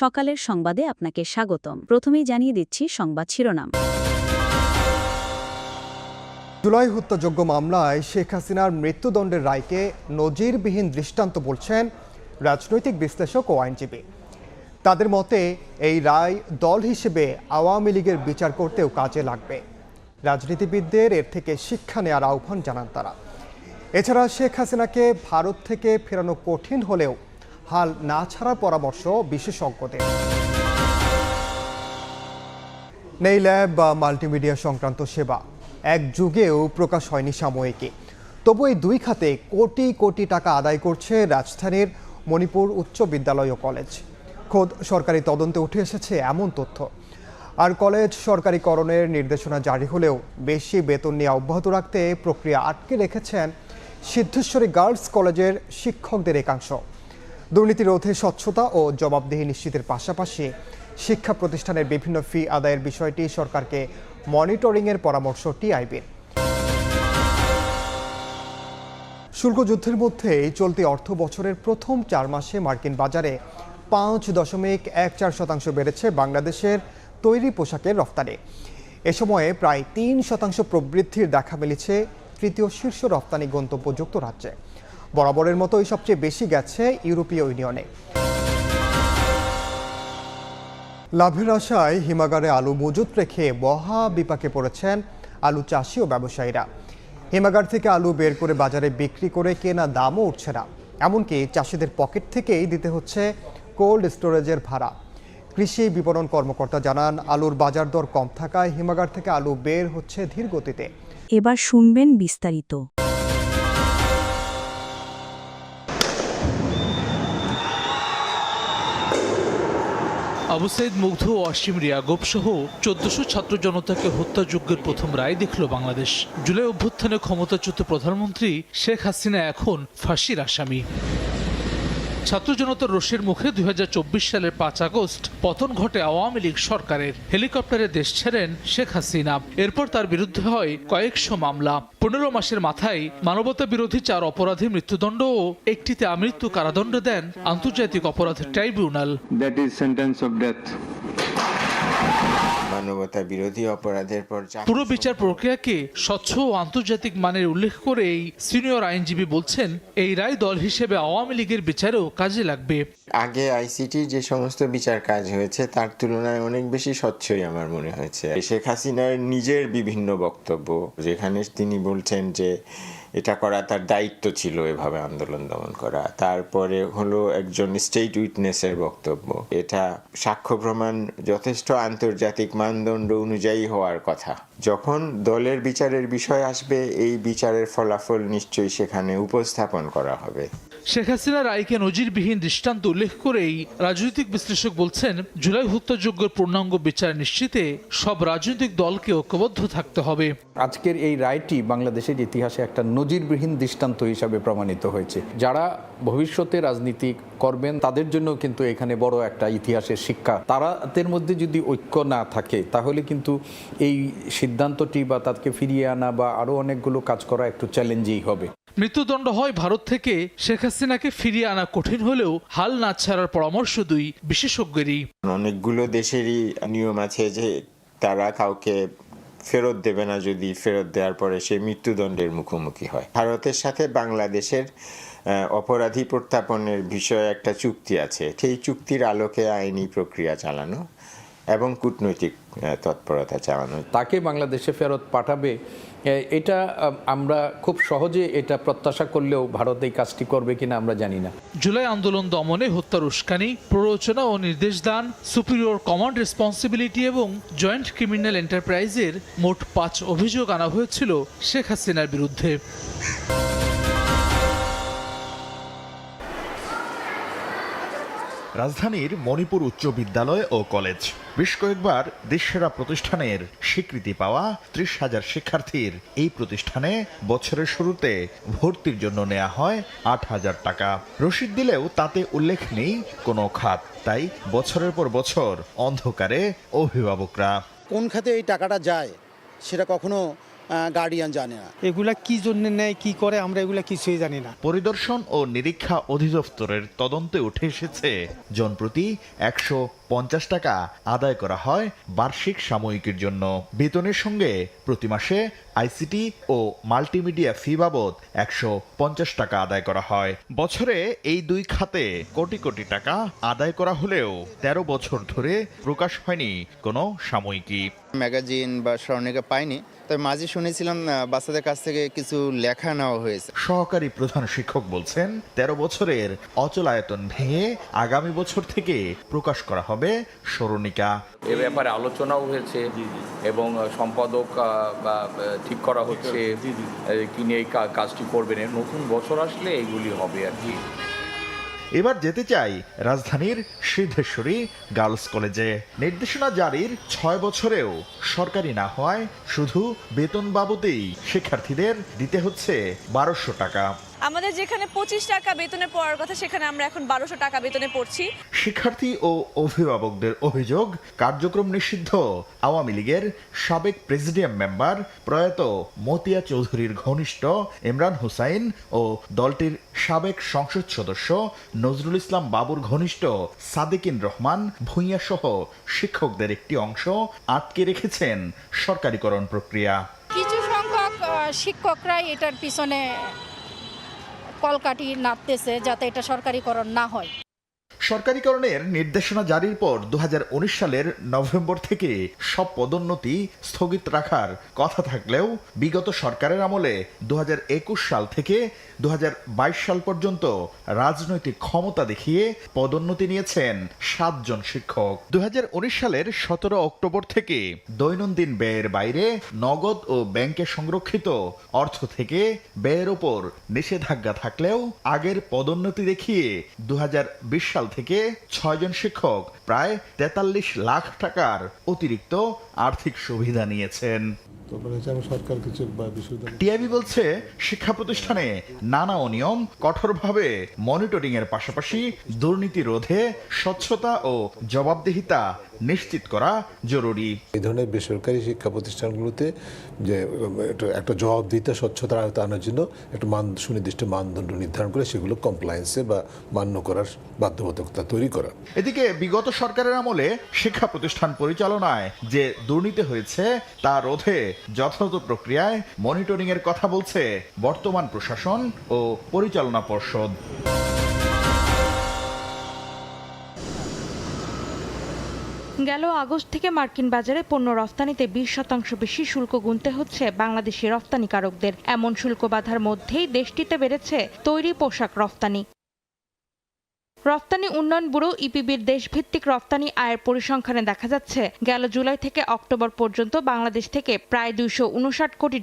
সকালের সংবাদে আপনাকে স্বাগতম। প্রথমেই জানিয়ে দিচ্ছি সংবাদ শিরোনাম। জুলাই হত্যাযজ্ঞ মামলায় শেখ হাসিনার মৃত্যুদণ্ডের রায়কে নজিরবিহীন দৃষ্টান্ত বলছেন রাজনৈতিক বিশ্লেষক ও আইনজীবী। তাদের মতে এই রায় দল হিসেবে আওয়ামী লীগের বিচার করতেও কাজে লাগবে। রাজনীতিবিদদের এর থেকে শিক্ষা নেওয়ার আহ্বান জানান তারা। এছাড়া শেখ হাসিনাকে ভারত থেকে ফেরানো কঠিন হলেও হাল না ছাড়ার পরামর্শ বিশেষজ্ঞদের। নেই ল্যাব বা মাল্টিমিডিয়া সংক্রান্ত সেবা, এক যুগেও প্রকাশ হয়নি সাময়িকী। তবু এই দুই খাতে কোটি কোটি টাকা আদায় করছে রাজধানীর মণিপুর উচ্চ বিদ্যালয় ও কলেজ। খোদ সরকারি তদন্তে উঠে এসেছে এমন তথ্য। আর কলেজ সরকারিকরণের নির্দেশনা জারি হলেও বেশি বেতন নিয়ে অব্যাহত রাখতে প্রক্রিয়া আটকে রেখেছেন সিদ্ধেশ্বরী গার্লস কলেজের শিক্ষকদের একাংশ। দুর্নীতি রোধে স্বচ্ছতা ও জবাবদিহি নিশ্চিতের পাশাপাশি শিক্ষা প্রতিষ্ঠানের বিভিন্ন ফি আদায়ের বিষয়টি সরকারকে মনিটরিংয়ের পরামর্শ টিআইবির। শুল্ক যুদ্ধের মধ্যেই চলতি অর্থ বছরের প্রথম 4 মাসে মার্কিন বাজারে 5.14% বেড়েছে বাংলাদেশের তৈরি পোশাকের রফতানি। এ সময়ে প্রায় 3% প্রবৃদ্ধির দেখা মিলেছে তৃতীয় শীর্ষ রফতানি গন্তব্য যুক্তরাজ্যে। বরাবরের মতোই সবচেয়ে বেশি গেছে ইউরোপীয় ইউনিয়নে। লাভের আশায় হিমাগারে আলু মজুত রেখে মহা বিপাকে পড়েছেন আলু চাষি ও ব্যবসায়ীরা। হিমাগার থেকে আলু বের করে বাজারে বিক্রি করে কেনা দামও উঠছে না, এমনকি চাষিদের পকেট থেকেই দিতে হচ্ছে কোল্ড স্টোরেজের ভাড়া। কৃষি বিপণন কর্মকর্তা জানান, আলুর বাজার দর কম থাকায় হিমাগার থেকে আলু বের হচ্ছে ধীর গতিতে। এবার শুনবেন বিস্তারিত। আবু সাইদ মুগ্ধ ও অসীম রিয়াগোপ সহ 1400 ছাত্র জনতাকে হত্যাযজ্ঞের প্রথম রায় দেখল বাংলাদেশ। জুলাই অভ্যুত্থানে ক্ষমতাচ্যুত প্রধানমন্ত্রী শেখ হাসিনা এখন ফাঁসির আসামি। ছাত্র জনতার রোষের মুখে 2024 সালের 5 আগস্ট পতন ঘটে আওয়ামী লীগ সরকারের। হেলিকপ্টারে দেশ ছেড়েন শেখ হাসিনা। এরপর তার বিরুদ্ধে হয় কয়েকশো মামলা। 15 মাসের মাথায় মানবতা বিরোধী 4 অপরাধে মৃত্যুদণ্ড ও একটিতে আমৃত্যু কারাদণ্ড দেন আন্তর্জাতিক অপরাধ tribunal. That is sentence of death. মানবতা বিরোধী অপরাধের পর পুরো বিচার প্রক্রিয়াকে স্বচ্ছ ও আন্তর্জাতিক মানের উল্লেখ করে এই সিনিয়র আইনজীবী বলছেন, এই রায় দল হিসেবে আওয়ামী লীগের বিচারেও কাজে লাগবে। আগে আইসিটি যে সমস্ত বিচার কাজ হয়েছে তার তুলনায় অনেক বেশি স্বচ্ছই আমার মনে হয়েছে। শেখ হাসিনার নিজের বিভিন্ন বক্তব্য, যেখানে তিনি বলছেন যে এটা করা তার দায়িত্ব ছিল, এভাবে আন্দোলন দমন করা। তারপরে হলো একজন স্টেট উইটনেসের বক্তব্য, এটা সাক্ষ্য প্রমাণ যথেষ্ট আন্তর্জাতিক মানদণ্ড অনুযায়ী হওয়ার কথা। যখন দলের বিচারের বিষয় আসবে, এই বিচারের ফলাফল নিশ্চয়ই সেখানে উপস্থাপন করা হবে। শেখ হাসিনার রায়কে নজিরবিহীন দৃষ্টান্ত উল্লেখ করেই রাজনৈতিক বিশ্লেষক বলছেন, জুলাই হত্যাযজ্ঞের পূর্ণাঙ্গ বিচার নিশ্চিতে সব রাজনৈতিক দলকে ঐক্যবদ্ধ থাকতে হবে। আজকের এই রায়টি বাংলাদেশের ইতিহাসে একটা নজিরবিহীন দৃষ্টান্ত হিসাবে প্রমাণিত হয়েছে। যারা ভবিষ্যতে রাজনীতি করবেন তাদের জন্য কিন্তু এখানে বড় একটা ইতিহাসের শিক্ষা। তাদের মধ্যে যদি ঐক্য না থাকে তাহলে কিন্তু এই সিদ্ধান্তটি বা তাকে ফিরিয়ে আনা বা আরো অনেকগুলো কাজ করা একটু চ্যালেঞ্জই হবে। মৃত্যুদণ্ড হয় ভারত থেকে, শেখ হাসিনাকে ফিরিয়ে আনা কঠিন হলেও হাল না ছাড়ার পরামর্শ দুই বিশেষজ্ঞেরই। অনেকগুলো দেশেরই নিয়ম আছে যে তারা কাউকে ফেরত দেবে না যদি ফেরত দেওয়ার পরে সে মৃত্যুদণ্ডের মুখোমুখি হয়। ভারতের সাথে বাংলাদেশের অপরাধী প্রত্যাপনের বিষয়ে একটা চুক্তি আছে। সেই চুক্তির আলোকে আইনি প্রক্রিয়া চালানো এবং কূটনৈতিক তৎপরতা চালানো। তাকে বাংলাদেশে ফেরত পাঠাবে এটা আমরা খুব সহজে এটা প্রত্যাশা করলেও ভারত এই কাজটি করবে কিনা আমরা জানি না। জুলাই আন্দোলন দমনে হত্যার উস্কানি, প্ররোচনা ও নির্দেশ দান, সুপিরিয়র কমান্ড রেসপন্সিবিলিটি এবং জয়েন্ট ক্রিমিনাল এন্টারপ্রাইজের মোট 5 অভিযোগ আনা হয়েছিল শেখ হাসিনার বিরুদ্ধে। রাজধানীর মণিপুর উচ্চ বিদ্যালয় ও কলেজ বেশ কয়েকবার দেশসেরা প্রতিষ্ঠানের স্বীকৃতি পাওয়া 30,000 শিক্ষার্থীর এই প্রতিষ্ঠানে বছরের শুরুতে ভর্তির জন্য নেওয়া হয় 8,000 টাকা। রসিদ দিলেও তাতে উল্লেখ নেই কোনো খাত, তাই বছরের পর বছর অন্ধকারে অভিভাবকরা। কোন খাতে এই টাকাটা যায় সেটা কখনো গার্ডিয়ান জানে না। এগুলা কি জন্য নেয়, কি করে, আমরা এগুলা কিছুই জানি না। পরিদর্শন ও নিরীক্ষা অধিদপ্তরের তদন্তে উঠে এসেছে জনপ্রতি 150 টাকা আদায় করা হয় বার্ষিক সাময়িকীর জন্য। বেতনের সঙ্গে প্রতি মাসে আইসিটি ও মাল্টিমিডিয়া ফি বাবদ 150 টাকা আদায় করা হয়। বছরে এই দুই খাতে কোটি কোটি টাকা আদায় করা হলেও 13 বছর ধরে প্রকাশ হয়নি কোনো সাময়িকী। ম্যাগাজিন বা স্মরণিকা পাইনি, তবে মাঝে শুনেছিলাম বাচ্চাদের কাছ থেকে কিছু লেখা নেওয়া হয়েছে। সহকারী প্রধান শিক্ষক বলছেন 13 বছরের অচল আয়তন ভেঙে আগামী বছর থেকে প্রকাশ করা হবে স্মরণিকা। এ ব্যাপারে আলোচনাও হয়েছে এবং সম্পাদক ঠিক করা হচ্ছে কি নিয়ে এই কাজটি করবেন। নতুন বছর আসলে এইগুলি হবে আর কি। এবার যেতে চাই রাজধানীর সিদ্ধেশ্বরী গার্লস কলেজে। নির্দেশনা জারির 6 বছরেও সরকারি না হওয়ায় শুধু বেতন বাবদেই শিক্ষার্থীদের দিতে হচ্ছে 1200 টাকা। আমাদের যেখানে 25 টাকা বেতনে পড়ার কথা সেখানে আমরা এখন 1200 টাকা বেতনে পড়ছি। শিক্ষার্থী ও অভিভাবকদের অভিযোগ, কার্যক্রম নিষিদ্ধ আওয়ামী লীগের সাবেক প্রেসিডিয়াম মেম্বার প্রয়াত মতিয়া চৌধুরীর ঘনিষ্ঠ ইমরান হুসাইন ও দলটির সাবেক সংসদ সদস্য নজরুল ইসলাম বাবুর ঘনিষ্ঠ সাদেকিন রহমান ভূঁইয়া সহ শিক্ষকদের একটি অংশ আটকে রেখেছেন সরকারিকরণ প্রক্রিয়া। কিছু সংখ্যক শিক্ষকরাই এটার পিছনে কলকাঠি নাড়তেছে যাতে এটা সরকারিকরণ না হয়। সরকারিকরণের নির্দেশনা জারির পর 2019 সালের নভেম্বর থেকে সব পদোন্নতি স্থগিত রাখার কথা থাকলেও বিগত সরকারের আমলে 2021 সাল থেকে 2022 সাল পর্যন্ত রাজনৈতিক ক্ষমতা দেখিয়ে পদোন্নতি নিয়েছেন 7 জন শিক্ষক। 2019 সালের 17 অক্টোবর থেকে দৈনন্দিন ব্যয়ের বাইরে নগদ ও ব্যাংকে সংরক্ষিত অর্থ থেকে ব্যয়ের ওপর নিষেধাজ্ঞা থাকলেও আগের পদোন্নতি দেখিয়ে 2020 সাল থেকে 6 জন শিক্ষক প্রায় 43 লাখ টাকার অতিরিক্ত আর্থিক সুবিধা নিয়েছেন। টিআইবি বলছে শিক্ষা প্রতিষ্ঠানে নানা অনিয়ম কঠোরভাবে মনিটরিং এর পাশাপাশি দুর্নীতি রোধে স্বচ্ছতা ও জবাবদিহিতা নিশ্চিত করা জরুরি। এই ধরনের বেসরকারি শিক্ষা প্রতিষ্ঠানগুলোতে যে একটা জবাবদিহিতা স্বচ্ছতার আওতায় আনার জন্য একটা সুনির্দিষ্ট মানদণ্ড নির্ধারণ করে সেগুলো কমপ্লায়েন্সে বা মান্য করার বাধ্যবাধকতা তৈরি করা। এদিকে বিগত সরকারের আমলে শিক্ষা প্রতিষ্ঠান পরিচালনায় যে দুর্নীতি হয়েছে তা রোধে যথাযথ প্রক্রিয়ায় মনিটরিং এর কথা বলছে বর্তমান প্রশাসন ও পরিচালনা পর্ষদ। গেল আগস্ট থেকে মার্কিন বাজারে পণ্য রফতানিতে 20% বেশি শুল্ক গুনতে হচ্ছে বাংলাদেশি রফতানিকারকদের। এমন শুল্ক বাধার মধ্যেই দেশটিতে বেড়েছে তৈরি পোশাক রফতানি। রফতানি উন্নয়ন ব্যুরো ইপিবির দেশভিত্তিক রফতানি আয়ের পরিসংখ্যানে দেখা যাচ্ছে গেল জুলাই থেকে অক্টোবর পর্যন্ত বাংলাদেশ থেকে প্রায় $259 কোটি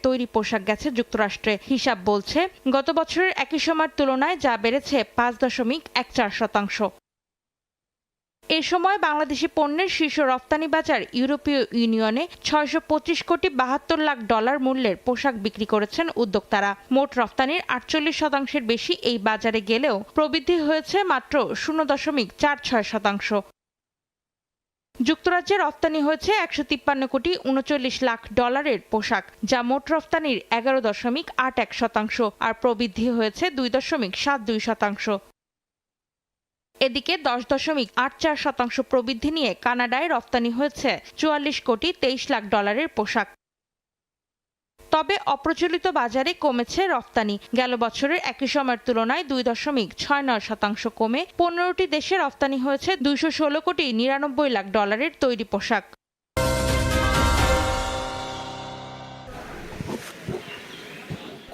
তৈরি পোশাক গেছে যুক্তরাষ্ট্রে। হিসাব বলছে গত বছরের একই সময়ের তুলনায় যা বেড়েছে 5.14%। এ সময় বাংলাদেশি পণ্যের শীর্ষ রফতানি বাজার ইউরোপীয় ইউনিয়নে $625 কোটি 72 লাখ মূল্যের পোশাক বিক্রি করেছেন উদ্যোক্তারা। মোট রফতানির 48% বেশি এই বাজারে গেলেও প্রবৃদ্ধি হয়েছে মাত্র 0.46%। যুক্তরাজ্যে রফতানি হয়েছে $153 কোটি 39 লাখ পোশাক, যা মোট রফতানির 11.81%, আর প্রবৃদ্ধি হয়েছে 2.72%। এদিকে 10.84% প্রবৃদ্ধি নিয়ে কানাডায় রফতানি হয়েছে $44 কোটি 23 লাখ পোশাক। তবে অপ্রচলিত বাজারে কমেছে রফতানি। গেল বছরের একই সময়ের তুলনায় 2.69% কমে 15টি দেশে রফতানি হয়েছে $216 কোটি 99 লাখ তৈরি পোশাক।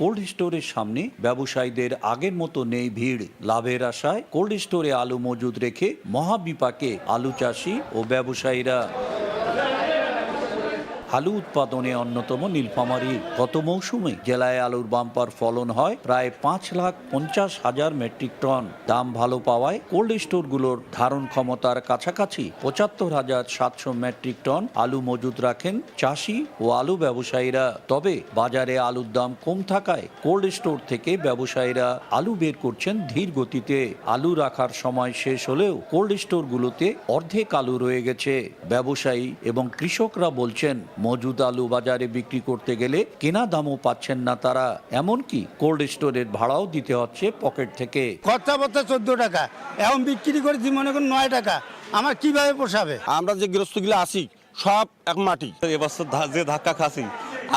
কোল্ড স্টোরের সামনে ব্যবসায়ীদের আগের মতো নেই ভিড়। লাভের আশায় কোল্ড স্টোরে আলু মজুদ রেখে মহাবিপাকে আলু চাষি ও ব্যবসায়ীরা। আলু উৎপাদনে অন্যতম নীলফামারী। গত মৌসুমে জেলায় আলুর বাম্পার ফলন হয় প্রায় 5,50,000 মেট্রিক টন। দাম ভালো পাওয়ায় কোল্ড স্টোরগুলোর ধারণ ক্ষমতার কাছাকাছি 75,700 মেট্রিক টন আলু মজুদ রাখেন চাষি ও আলু ব্যবসায়ীরা। তবে বাজারে আলুর দাম কম থাকায় কোল্ড স্টোর থেকে ব্যবসায়ীরা আলু বের করছেন ধীর গতিতে। আলু রাখার সময় শেষ হলেও কোল্ড স্টোরগুলোতে অর্ধেক আলু রয়ে গেছে। ব্যবসায়ী এবং কৃষকরা বলছেন মজুদ আলু বাজারে বিক্রি করতে গেলে কেনা দামও পাচ্ছেন না তারা, এমনকি কোল্ড স্টোরের ভাড়াও দিতে হচ্ছে পকেট থেকে। খরচাপত্র 14 টাকা, এখন বিক্রি করেছি মনে করুন 9 টাকা, আমার কিভাবে পোষাবে? আমরা যে গৃহস্থগুলো আসি সব এক মাটি। এবছর যে ধাক্কা খাসি,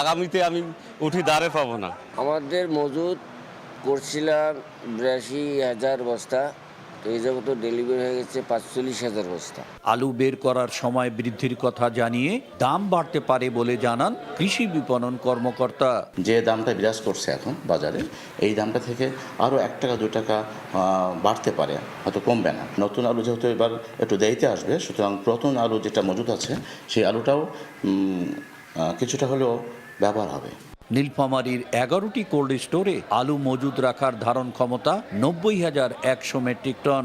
আগামীতে আমি উঠি দাঁড়ে পাবো না। আমাদের মজুদ করছিলাম 82,000 বস্তা, তো এই জগৎ ডেলিভারি হয়ে গেছে 45,000 বস্তা। আলু বের করার সময় বৃদ্ধির কথা জানিয়ে দাম বাড়তে পারে বলে জানান কৃষি বিপণন কর্মকর্তা। যে দামটা বিরাজ করছে এখন বাজারে, এই দামটা থেকে আরও 1 টাকা 2 টাকা বাড়তে পারে, হয়তো কমবে না। নতুন আলু যেহেতু এবার একটু দেরিতে আসবে, সুতরাং পুরাতন আলু যেটা মজুদ আছে সেই আলুটাও কিছুটা হলেও ব্যবহার হবে। নীলফামারীর 11টি কোল্ড স্টোরে আলু মজুদ রাখার ধারণ ক্ষমতা 90,100 মেট্রিক টন।